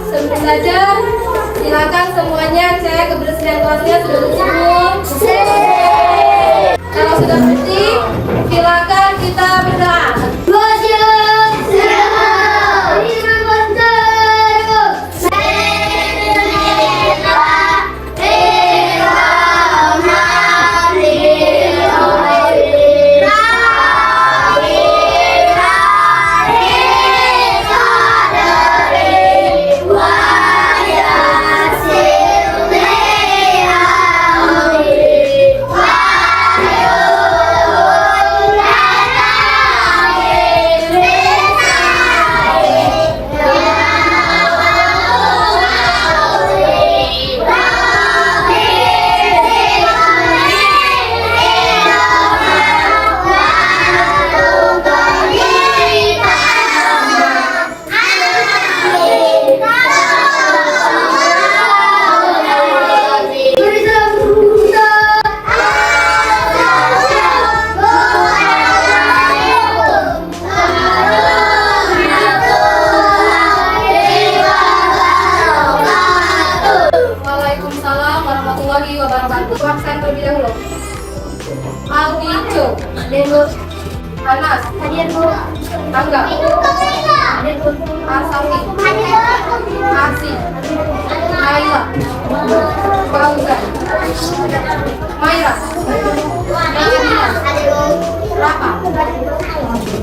sebelum belajar, silakan semuanya cek kebersihan kelasnya sudah bersih belum? Kalau sudah bersih, silakan kita berdoa. Waalaikumsalam warahmatullahi wabarakatuh. Absen terlebih dahulu. Aldi Jo, Anas, Angga, Asami, Asi, Naila, Fauzan, Maira, Medina, Rafa,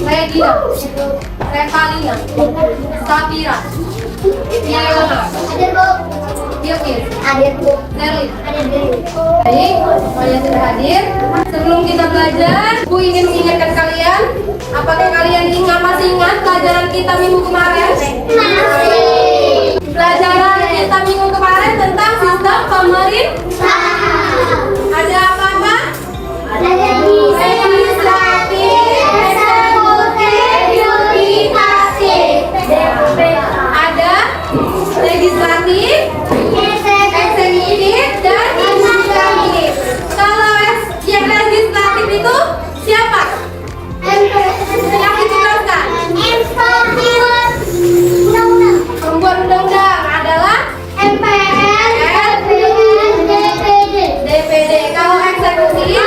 Medina, Revalina, Safira, Fiona, Yukis, Nerlin. Baik, semuanya sudah hadir. Sebelum kita belajar, Bu ingin mengingatkan kalian, apakah kalian masih ingat pelajaran kita minggu kemarin? Masih. Pelajaran kita minggu kemarin tentang sistem pemerintah. Ada apa-apa? Ada legislatif, eksekutif, yudikatif. Ada legislatif, eksekutif, dan yudikatif. Kalau yang legislatif itu siapa? Yang ditugaskan? Pembuat undang-undang adalah MPR, DPD. Kalau eksekutif,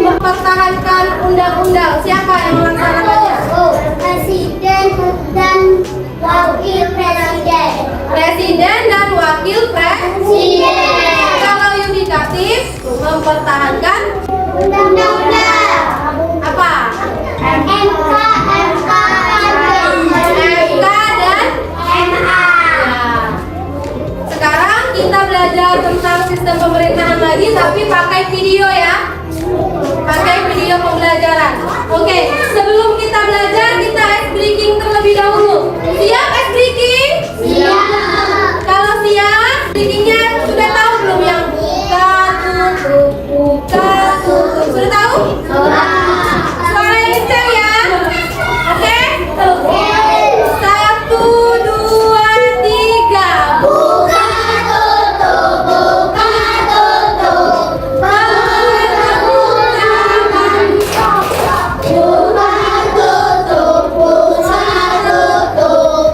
mempertahankan undang-undang. Siapa yang melaksanakannya? Presiden dan wakil presiden. Presiden dan wakil presiden. Kalau yudikatif, mempertahankan Undang-undang. apa? MK dan MA. Nah, sekarang kita belajar tentang sistem pemerintahan lagi, tapi pakai video ya. Pakai video pembelajaran. Oke, sebelum kita belajar, kita ice breaking terlebih dahulu. Siap ice breaking? Siap. Kalau siap, breakingnya sudah tahu belum yang buka tutup? Sudah tahu? Suara yang kencang ya. Oke? 1, 2, 3. Buka tutup, buka tutup. Buka tutup, buka tutup.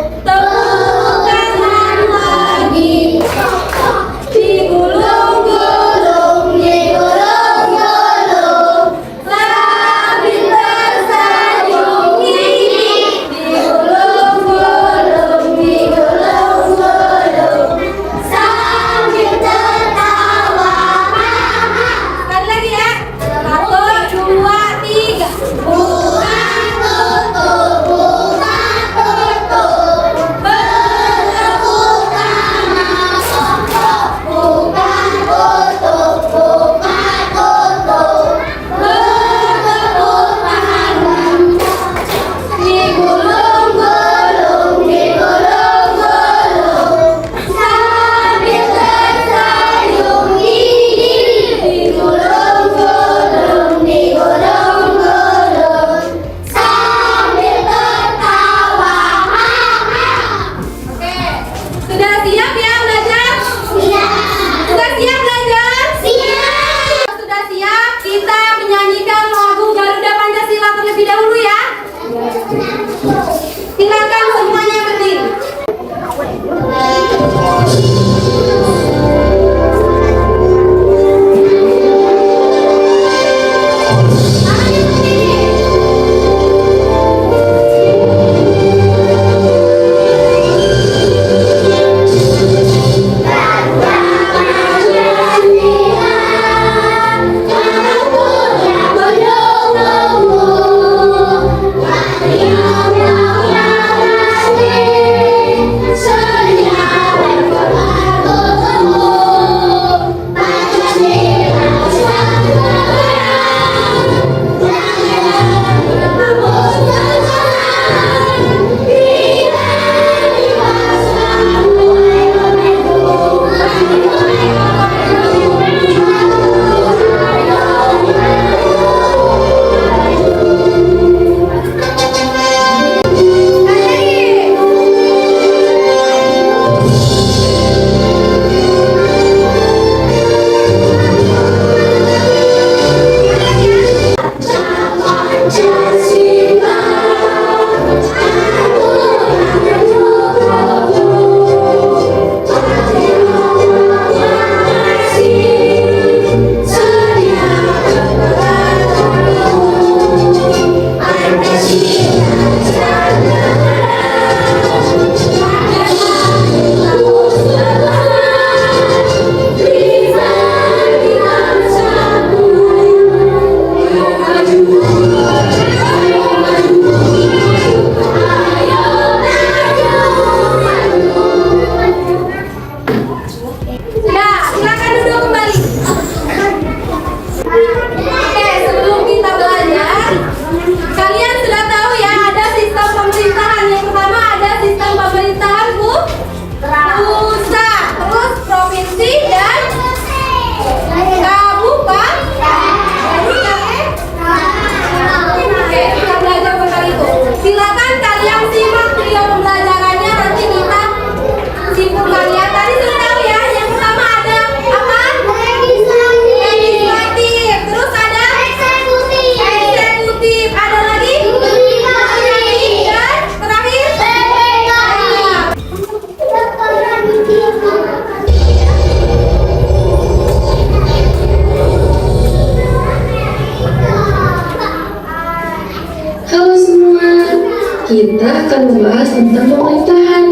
akan membahas tentang pemerintahan,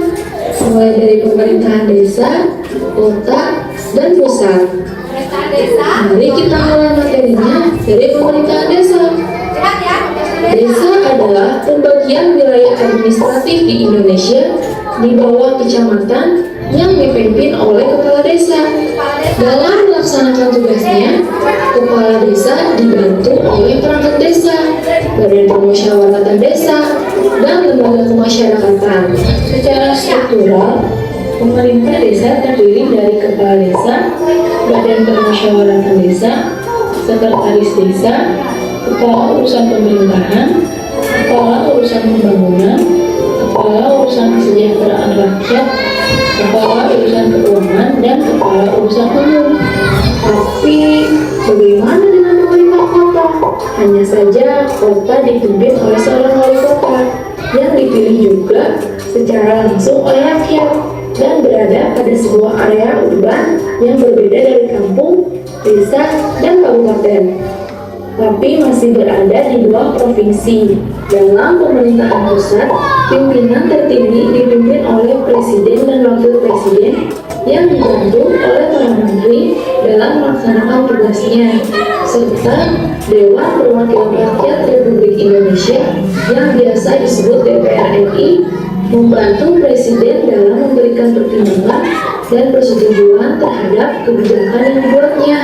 mulai dari pemerintahan desa, kota, dan pusat. Pemerintahan desa. Mari kita mulai materinya dari pemerintahan desa. Lihat ya. Desa adalah pembagian wilayah administratif di Indonesia di bawah kecamatan yang dipimpin oleh kepala desa. Kepala desa. Dalam melaksanakan tugasnya, kepala desa dibantu oleh perangkat desa, badan permusyawaratan desa, dan lembaga kemasyarakatan. Secara struktural, pemerintah desa terdiri dari kepala desa, badan permusyawaratan desa, sekretaris desa, kepala urusan pemerintahan, kepala urusan pembangunan, kepala urusan kesejahteraan rakyat, kepala urusan keuangan, dan kepala urusan umum. Tapi bagaimana dengan pemerintah kota? Hanya saja kota dipimpin oleh seorang wali kota yang dipilih juga secara langsung oleh rakyat dan berada pada sebuah area urban yang berbeda dari kampung, desa, dan kabupaten, tapi masih berada di dua provinsi. Dalam pemerintahan pusat, pimpinan tertinggi dipimpin oleh presiden dan wakil presiden yang dibantu oleh para menteri dalam melaksanakan tugasnya, serta Dewan Perwakilan Rakyat Republik Indonesia yang biasa disebut DPR RI membantu presiden dalam memberikan pertimbangan dan persetujuan terhadap kebijakan yang dibuatnya.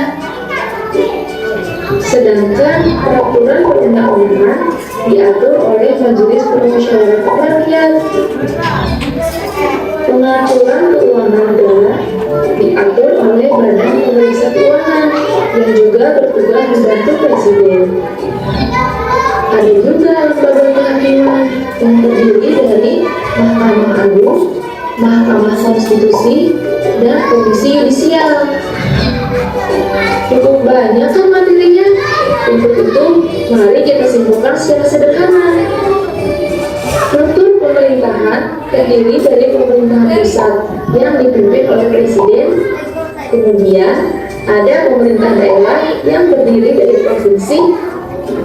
Sedangkan peraturan perundang-undangan diatur oleh Majelis Permusyawaratan Rakyat. Pengaturan keuangan negara diatur oleh Badan Pemeriksa Keuangan yang juga bertugas membantu presiden. Ada juga lembaga kehakiman yang terdiri dari Mahkamah Agung, Mahkamah Konstitusi, dan Komisi Yudisial. Cukup banyak kan materinya? Untuk itu, mari kita simpulkan secara sederhana. Struktur pemerintahan terdiri dari pemerintahan pusat yang dipimpin oleh presiden, kemudian ada pemerintah daerah yang terdiri dari provinsi,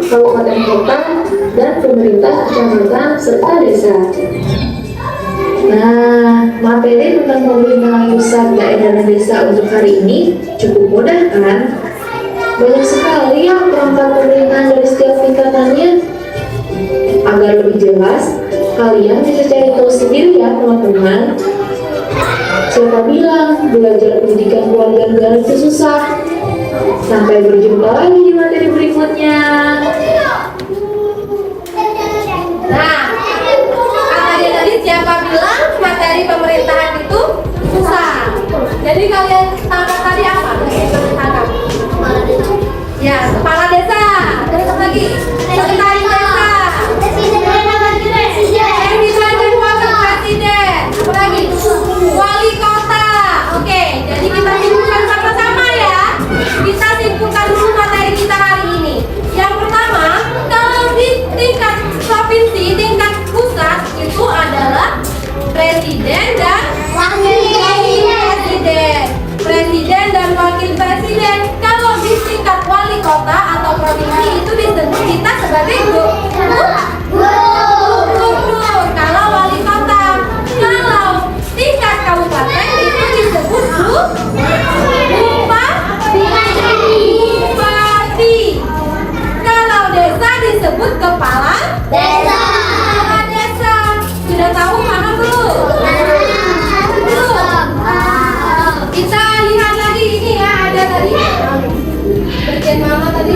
kabupaten kota, dan pemerintah kecamatan serta desa. Nah, materi tentang pemerintahan pusat, daerah, dan desa untuk hari ini cukup mudah kan? Banyak sekali ya perangkat pemerintahan dari setiap tingkatannya. Agar lebih jelas, kalian bisa cari tahu sendiri ya teman-teman. Siapa bilang belajar pendidikan keluarga negara itu susah? Sampai berjumpa lagi di materi berikutnya. Nah, katanya tadi siapa bilang materi pemerintahan itu susah? Jadi kalian tangkap tadi apa? Tangkap. Ya, kepala desa. Terus apa lagi? Sekretaris desa. Presiden dan wakil presiden. Apa lagi? Wali kota. Oke, jadi kita simpulkan sama-sama ya. Kita simpulkan dulu materi kita hari ini. Yang pertama, kalau di tingkat provinsi, tingkat pusat itu adalah presiden dan wakil presiden. Presiden dan wakil presiden. Kalau di tingkat wali kota atau provinsi itu disebut kita sebagai gubernur. Kalau wali kota. Kalau tingkat kabupaten itu disebut bupati. Kalau desa disebut kepala Desa. Kepala desa. Sudah tahu mana belum? Belum. Kita lihat lagi ini ya, ada tadi bagian mana tadi?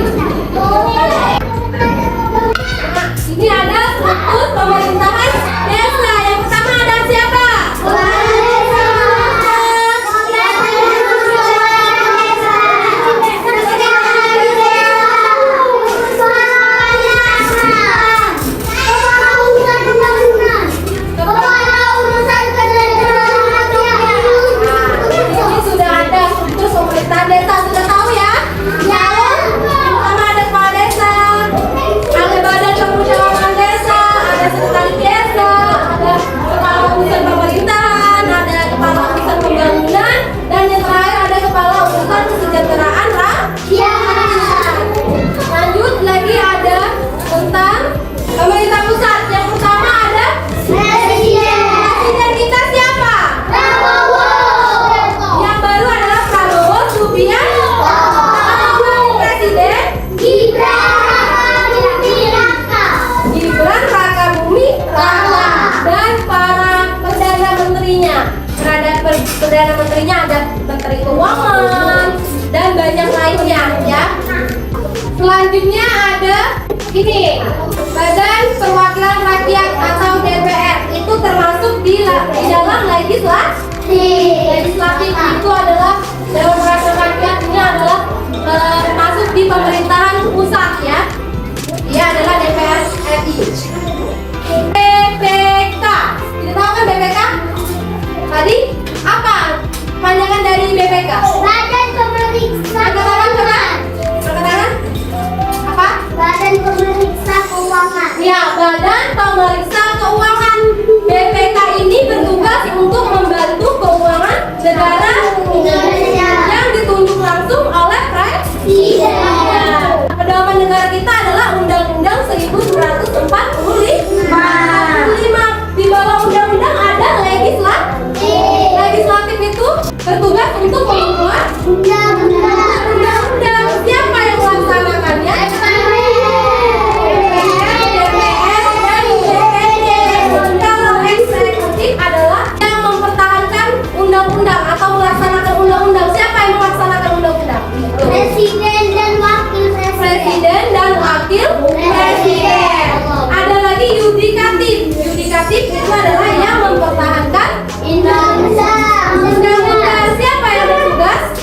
Perdana Menterinya ada Menteri Keuangan dan banyak lainnya ya. Selanjutnya ada ini Badan Perwakilan Rakyat atau DPR, itu termasuk di dalam legislatif. Itu adalah Dewan Perwakilan Rakyat, ini adalah masuk di pemerintahan pusat ya. Dia adalah DPR RI. BPK, tidak tahu kan BPK? Tadi apa panjangan dari BPK? Badan Pemeriksa Keuangan. Perkataan apa? Badan Pemeriksa Keuangan. Ya, Badan Pemeriksa Keuangan. BPK ini bertugas untuk membantu keuangan negara Indonesia yang ditunjuk langsung oleh Presiden. Tidak. Pedoman negara kita adalah Undang-Undang 1945. Di bawah undang-undang ada legislatif itu bertugas untuk membuat undang-undang. Siapa yang melaksanakannya? DPR dan DPD. Kalau eksekutif adalah yang mempertahankan undang-undang atau melaksanakan undang-undang. Siapa yang melaksanakan undang-undang? Presiden dan Wakil Presiden. Presiden dan Wakil Presiden. Ada lagi yudikatif. Yudikatif itu adalah yang mempertahankan undang-undang. Siapa yang bertugas?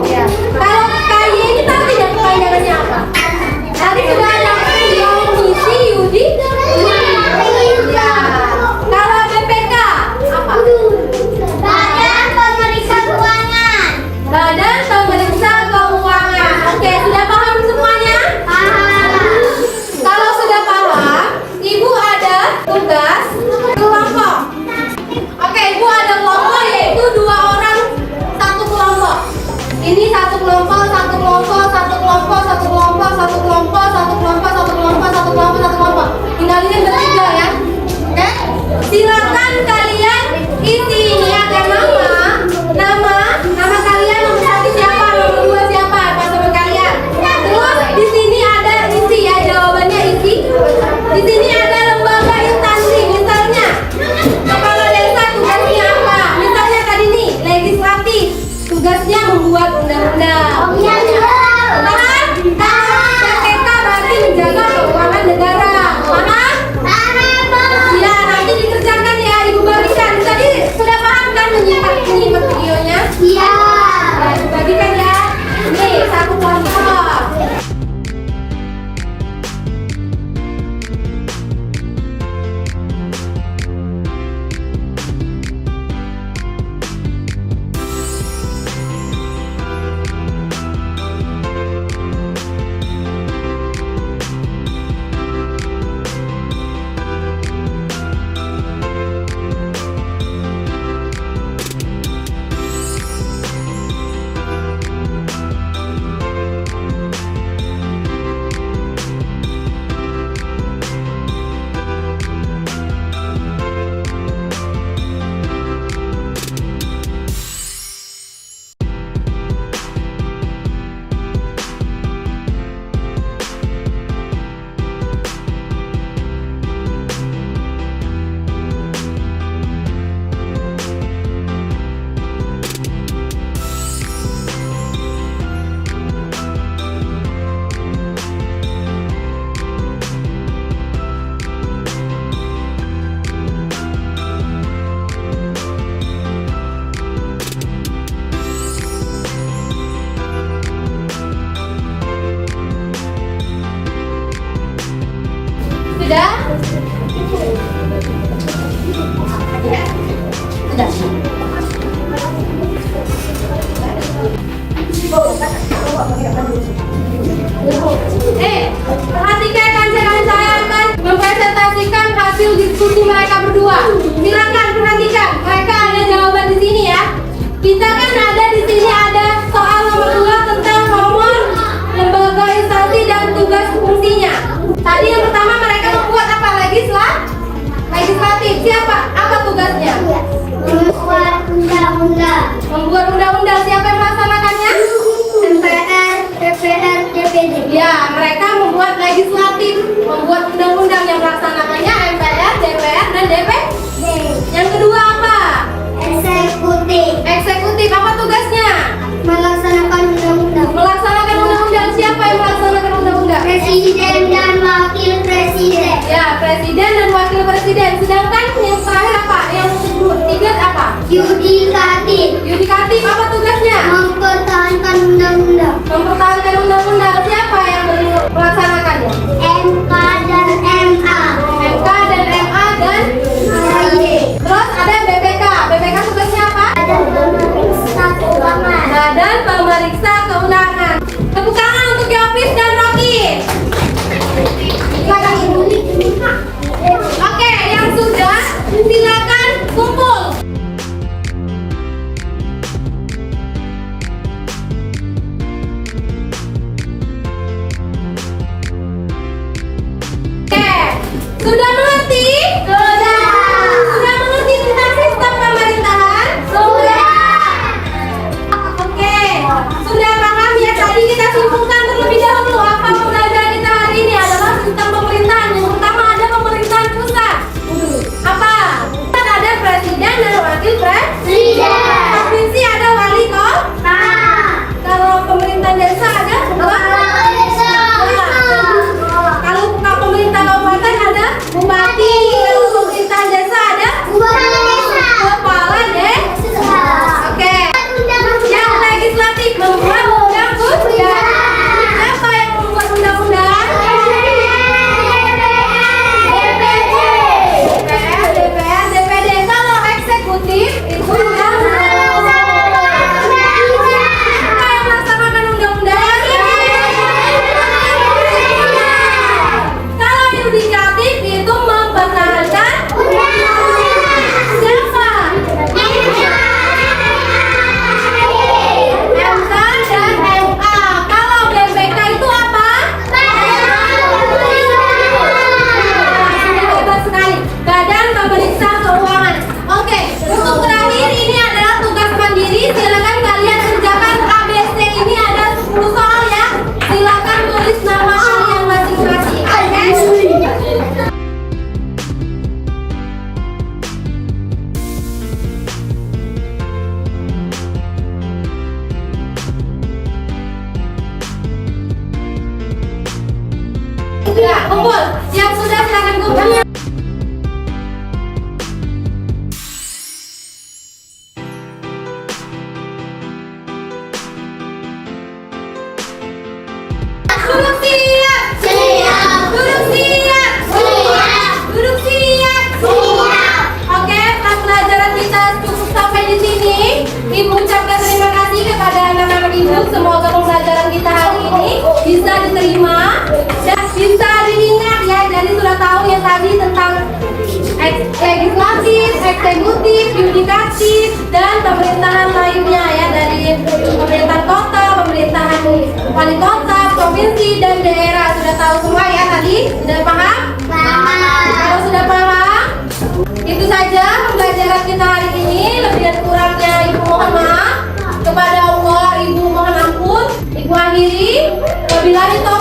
Ya. Kalau KY ini tahu tidak kepanjangannya apa? Tadi sudah ada Komisi Yudikatif. Kalau BPK apa? Badan Pemeriksa Keuangan. Badan Pemeriksa Keuangan. Oke, sudah paham semuanya? Kalau sudah paham, Ibu ada tugas kelompok. Oke, Ibu ada kelompok yaitu 2 orang satu kelompok. Ini satu kelompok, satu kelompok, satu kelompok, satu kelompok, satu kelompok, satu kelompok, satu kelompok, satu kelompok, satu kelompok. Finalnya bertiga ya. Oke? Silakan kalian isi ini ada nama kalian, nomor 1 siapa, nomor 2 siapa, teman kalian. Terus di sini ada isi ya, jawabannya isi. Di sini ada lembaga instansi, misalnya kepala desa tugasnya apa? Misalnya tadi nih legislatif, tugasnya membuat undang-undang. Paham? KPK berarti menjaga keuangan negara. Paham? Ya, nanti dikerjakan ya, Ibu bagikan. Tadi sudah paham kan menyimak videonya? Iya. Ya, Ibu bagikan ya. Nih, satu kelompok. Sudah? Ya. Sudah. Perhatikan kan saya akan mempresentasikan hasil diskusi mereka berdua. Silakan perhatikan, mereka ada jawaban di sini ya. Kita kan ada di sini ada soal nomor 2 tentang nomor lembaga instansi dan tugas fungsinya. Tadi yang pertama mereka membuat apa? Legislatif. Siapa? Apa tugasnya? Membuat undang-undang. Membuat undang-undang. Siapa yang melaksanakannya? MPR, DPR, DPD. Ya, mereka membuat legislatif, membuat undang-undang yang melaksanakannya MPR, DPR, dan DPD. Sedangkan yang terakhir apa? Yang tiga apa? Yudikatif. Yudikatif apa tugasnya? Mempertahankan undang-undang. Mempertahankan undang-undang. Siapa yang melaksanakannya? MK dan MA. MK dan MA dan AY. terus ada BPK. BPK tugasnya apa? Badan Pemeriksa Keuangan. Badan Pemeriksa Keuangan. Tepuk tangan untuk Yopis dan Rocky. Silakan Ibu. Oke, yang sudah silakan kumpul. Oke, sudah mengerti? Sudah. Sudah mengerti tentang sistem pemerintahan? Oke, sudah paham ya, tadi kita simpulkan terlebih dahulu apa pembelajaran kita hari ini adalah sistem pemerintahan. Yang pertama ada pemerintahan pusat. Apa? Ada presiden dan wakil presiden. Provinsi ada wali kota. Kalau pemerintahan desa ada Kalau pemerintah kabupaten ada bupati. Kalau pemerintahan desa ada kepala desa. Oke. Yang legislatif membuat undang-undang. Siapa yang membuat undang-undang? DPR, DPD. Kalau eksekutif itu siapa yang melaksanakan undang-undang? Kalau yudikatif itu mempertahankan siapa? MK dan MA. Kalau BPK itu apa? Hebat sekali. Badan Pemeriksa Keuangan. Oke, untuk terakhir ini adalah tugas mandiri. Silakan kalian kerjakan ABC ini ada 10 soal ya. Silakan tulis nama kalian masing-masing. Oke? Sudah, kumpul. Yang sudah silakan kumpul. Duduk siap. Duduk siap. Duduk siap. Oke, pelajaran kita cukup sampai di sini. Ibu ucapkan terima kasih kepada anak-anak ibu. Semoga pembelajaran kita hari ini bisa diterima dan bisa diingat ya. Jadi sudah tahu yang tadi tentang legislatif, eksekutif, yudikatif, dan pemerintahan lainnya ya, dari pemerintahan kota, pemerintahan wali kota, provinsi, dan daerah. Sudah tahu semua ya tadi? Sudah paham? Kalau sudah paham, itu saja pembelajaran kita hari ini. Lebih dan kurangnya Ibu mohon maaf. Kepada Allah Ibu mohon ampun. Ibu akhiri. Wabillahi taufiq.